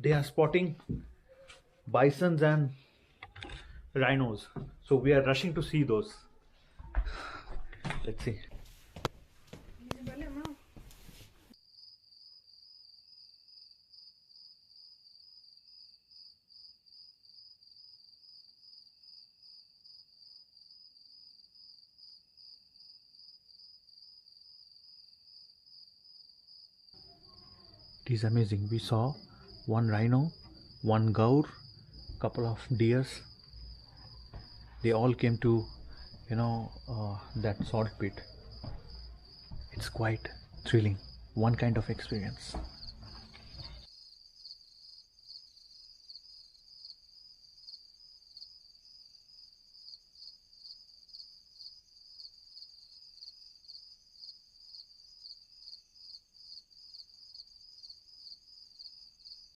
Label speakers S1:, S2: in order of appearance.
S1: They are spotting bisons and rhinos, so we are rushing to see those. Let's see. It is amazing. We saw one rhino, one gaur, couple of deers. They all came to, that salt pit. It's quite thrilling. One kind of experience.